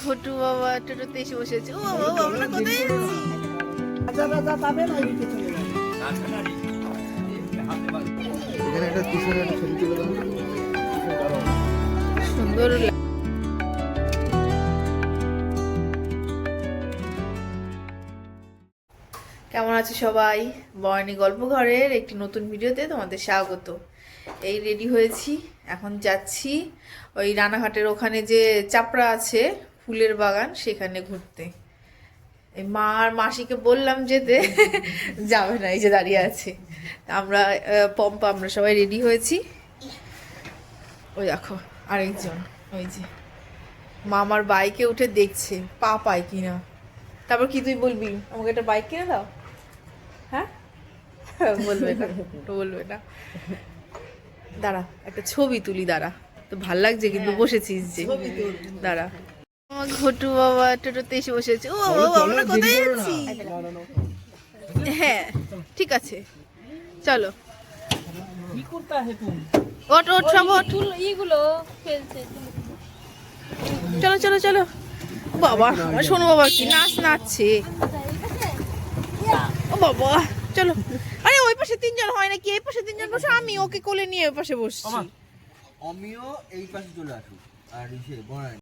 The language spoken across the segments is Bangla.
ঘটু বাবা টোটোতে এসে বসেছে। ও বাবা আমরা কোথায় যাচ্ছি? এখানে একটা পিছনে একটা ছবি তুলে দাও। সুন্দর কেমন আছে সবাই? বয়নি গল্প ঘরের একটি নতুন ভিডিওতে তোমাদের স্বাগত। এই রেডি হয়েছি, এখন যাচ্ছি ওই রানাঘাটের ওখানে যে চাপড়া আছে ফুলের বাগান সেখানে ঘুরতে। এই মা আর মাসিকে বললাম যেতে, যাবে না, এই যে দাঁড়িয়ে আছে। আমরা পম্পা আমরা সবাই রেডি হয়েছি। ওই দেখো আরেকজন, ওই যে মা আমার বাইকে উঠে দেখছে পা পায় কিনা। তারপর কি তুই বলবি আমাকে একটা বাইক কিনে দাও? হ্যাঁ বলবে না, বলবে না। দাঁড়া একটা ছবি তুলি, দাঁড়া। তো ভাল লাগছে কিন্তু বসেছিস যে, দাঁড়া। আমার ঘটু বাবা টোটোতে এসে বসেছে। ও বাবা আমরা কোথায় যাচ্ছি? হ্যাঁ ঠিক আছে চলো। ওট ওট সব ওট, চলো চলো চলো। বাবা আমার শোনো বাবা কি নাচ নাচছে। ও বাবা চলো। আরে ওই পাশে তিনজন হয় নাকি? এই পাশে তিনজন বসে, আমি ওকে কোলে নিয়ে ওই পাশে বসছি। আমিও এই পাশে চলে আসি আর এসে বড়াই।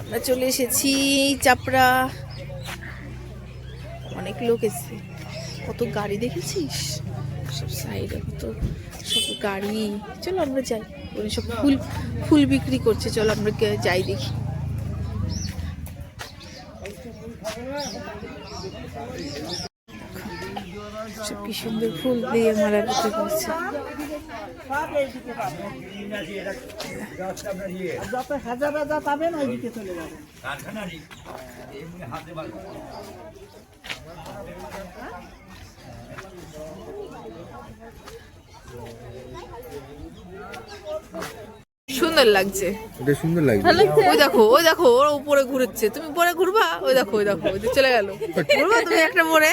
আমরা চলে এসেছি চাপড়া। অনেক লোক এসছে, কত গাড়ি দেখেছিস সব সাইডে, কত সব গাড়ি। চলো আমরা যাই, ওই সব ফুল ফুল বিক্রি করছে, চলো আমরা যাই দেখি। সব কি সুন্দর ফুল দিয়ে মালা বিক্রি করছে। সুন্দর লাগছে, এটা সুন্দর লাগছে। ওই দেখো ওই দেখো ওর উপরে ঘুরছে, তুমি পরে ঘুরবা। ওই দেখো ওই দেখো ওই চলে গেল। ঘুরবা তুমি একটা পরে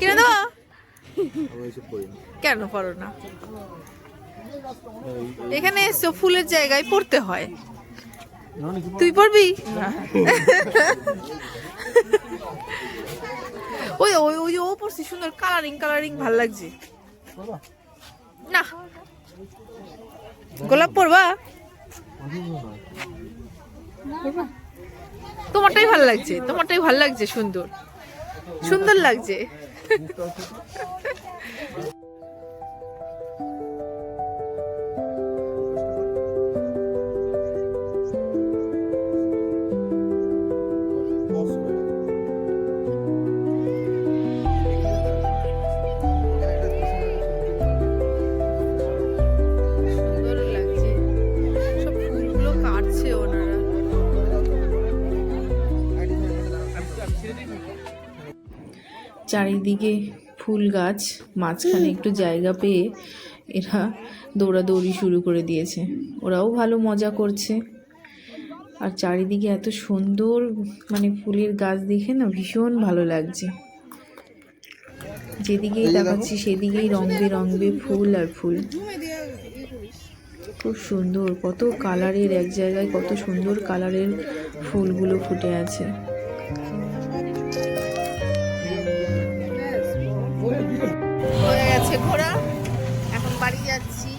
কিনে দেবো? কেন পারো না? এখানে এসছো ফুলের জায়গায় পড়তে হয়, তুই পড়বি? ওই ওই ওই ও পড়ছি, সুন্দর কালারিং কালারিং ভাল লাগছে। না গোলাপ পড়বা? তোমারটাই ভাল লাগছে, তোমারটাই ভাল লাগছে, সুন্দর সুন্দর লাগছে। চারিদিকে ফুল গাছ, মাঝখানে একটু জায়গা পেয়ে এরা দৌড়াদৌড়ি শুরু করে দিয়েছে। ওরাও ভালো মজা করছে। আর চারিদিকে এত সুন্দর মানে ফুলের গাছ দেখে না ভীষণ ভালো লাগছে। যেদিকেই তাকাচ্ছি সেদিকেই রং বেরঙে ফুল আর ফুল, খুব সুন্দর। কত কালারের, এক জায়গায় কত সুন্দর কালারের ফুলগুলো ফুটে আছে। হয়ে গেছে ঘোরা, এখন বাড়ি যাচ্ছি।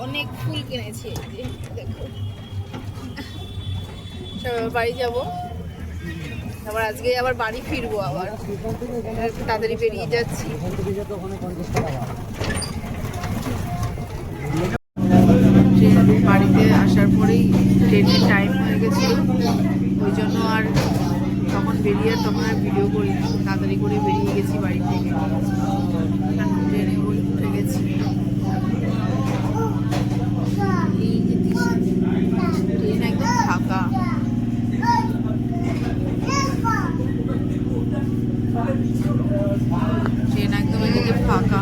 অনেক ফুল কিনেছি, দেখো বাড়ি যাব। আবার আজকে আবার বাড়ি ফিরবো, আবার তাড়াতাড়ি বেরিয়ে যাচ্ছি। বাড়িতে আসার পরেই গেছে, ওই জন্য আর তখন ভিডিও করি, তাড়াতাড়ি করে বেরিয়ে গেছি বাড়ি থেকে। এখন ট্রেনে উঠে গেছি। এই যে ট্রেন একদম ফাঁকা। ট্রেন একদম এদিকে ফাঁকা।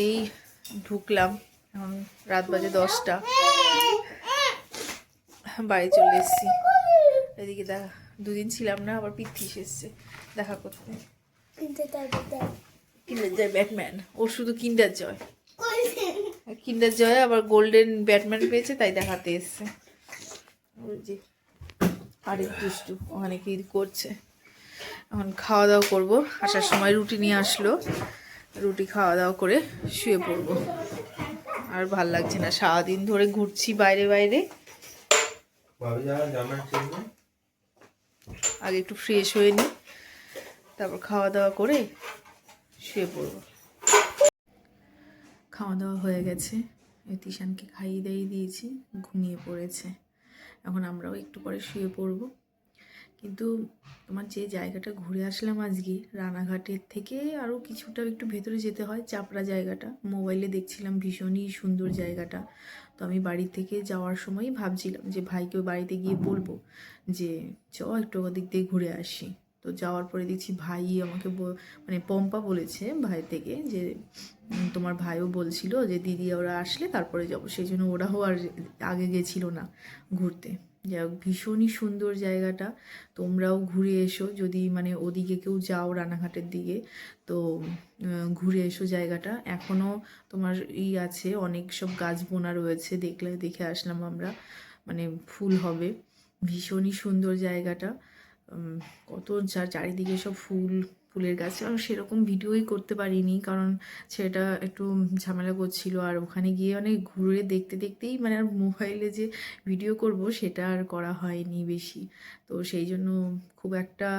এই ঢুকলাম, এখন রাত বাজে 10টা, বাড়ি চলে এসেছি। এদিকে দেখা, দুদিন ছিলাম না, আবার পিথিস এসছে দেখা করতে। কিন্ডার জয় ব্যাটম্যান, ও শুধু কিন্ডার জয় আবার গোল্ডেন ব্যাটম্যান পেয়েছে, তাই দেখাতে এসছে। ওই যে আরেক দুষ্টু ওখানে কি করছে। এখন খাওয়া দাওয়া করবো, আসার সময় রুটি নিয়ে আসলো, রুটি খাওয়া দাওয়া করে শুয়ে পড়বো। আর ভাল লাগছে না, সারাদিন ধরে ঘুরছি বাইরে বাইরে। আগে একটু ফ্রেশ হয়ে নিই, তারপর খাওয়া দাওয়া করে শুয়ে পড়বো। খাওয়া দাওয়া হয়ে গেছে, তিশানকে খাইয়ে দাইয়ে দিয়েছি, ঘুমিয়ে পড়েছে। এখন আমরাও একটু পরে শুয়ে পড়বো। কিন্তু তোমার যে জায়গাটা ঘুরে আসলাম আজকে, রানাঘাটের থেকে আরও কিছুটা একটু ভেতরে যেতে হয়, চাপড়া জায়গাটা মোবাইলে দেখছিলাম, ভীষণই সুন্দর জায়গাটা। তো আমি বাড়ি থেকে যাওয়ার সময় ভাবছিলাম যে ভাইকে বাড়িতে গিয়ে বলবো যে একটু ওদিক দিয়ে ঘুরে আসি। তো যাওয়ার পরে দেখছি ভাই আমাকে মানে পম্পা বলেছে ভাই থেকে যে তোমার ভাইও বলছিল যে দিদি ওরা আসলে তারপরে যাবো, সেই জন্য ওরাও আর আগে গেছিল না ঘুরতে। যাই হোক, ভীষণই সুন্দর জায়গাটা, তোমরাও ঘুরে এসো যদি মানে ওদিকে কেউ যাও রানাঘাটের দিকে, তো ঘুরে এসো জায়গাটা। এখনও তোমার আছে, অনেক সব গাছ বোনা রয়েছে, দেখে আসলাম আমরা, মানে ফুল হবে। ভীষণই সুন্দর জায়গাটা, কত চারিদিকে সব ফুলের গাছ। আমি সেরকম ভিডিওই করতে পারিনি, কারণ সেটা একটু ঝামেলা করছিল, আর ওখানে গিয়ে অনেক ঘুরে দেখতেই মানে আর মোবাইলে যে ভিডিও করব সেটা আর করা হয়নি বেশি। তো সেই জন্য খুব একটা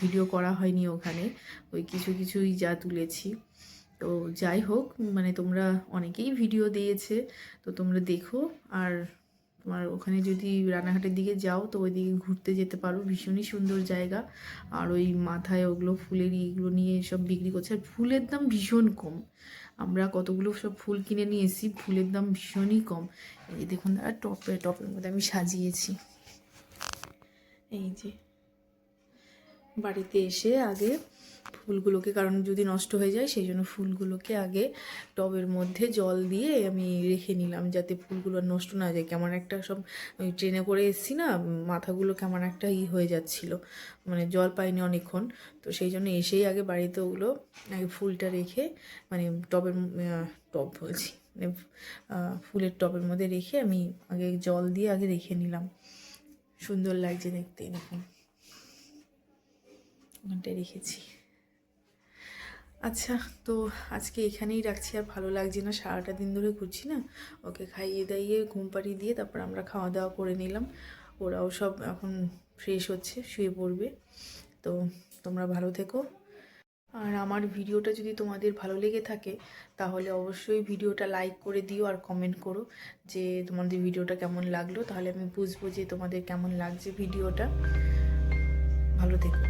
ভিডিও করা হয়নি ওখানে, ওই কিছুই যা তুলেছি। তো যাই হোক, মানে তোমরা অনেকেই ভিডিও দিয়েছে, তো তোমরা দেখো। আর তোমার ওখানে যদি রানাঘাটের দিকে যাও তো ওই দিকে ঘুরতে যেতে পারো, ভীষণই সুন্দর জায়গা। আর ওই মাথায় ওগুলো ফুলের ইগুলো নিয়ে সব বিক্রি করছে, আর ফুলের দাম ভীষণ কম। আমরা কতগুলো সব ফুল কিনে নিয়ে এসেছি, ফুলের দাম ভীষণই কম। এই দেখুন, আর টপের মধ্যে আমি সাজিয়েছি। এই যে বাড়িতে এসে আগে ফুলগুলোকে, কারণ যদি নষ্ট হয়ে যায় সেই জন্য ফুলগুলোকে আগে টবের মধ্যে জল দিয়ে আমি রেখে নিলাম, যাতে ফুলগুলো নষ্ট না যায়। কেমন একটা সব ওই ট্রেনে করে এসেছি না, মাথাগুলো কেমন একটা হয়ে যাচ্ছিলো, মানে জল পাইনি অনেকক্ষণ। তো সেই জন্য এসেই আগে বাড়িতে ওগুলো আগে ফুলটা রেখে, মানে টব বলছি, মানে ফুলের টবের মধ্যে রেখে আমি আগে জল দিয়ে আগে রেখে নিলাম। সুন্দর লাগছে দেখতে, এরকম ওখানটায় রেখেছি। আচ্ছা, তো আজকে এখানেই রাখছি, আর ভালো লাগছে না, সারাটা দিন ধরে ঘুরছি না। ওকে খাইয়ে দাইয়ে ঘুম পাড়িয়ে দিয়ে তারপর আমরা খাওয়া দাওয়া করে নিলাম। ওরাও সব এখন ফ্রেশ হচ্ছে, শুয়ে পড়বে। তো তোমরা ভালো থেকো। আর আমার ভিডিওটা যদি তোমাদের ভালো লেগে থাকে তাহলে অবশ্যই ভিডিওটা লাইক করে দিও, আর কমেন্ট করো যে তোমাদের ভিডিওটা কেমন লাগলো, তাহলে আমি বুঝবো যে তোমাদের কেমন লাগছে ভিডিওটা। ভালো থেকো।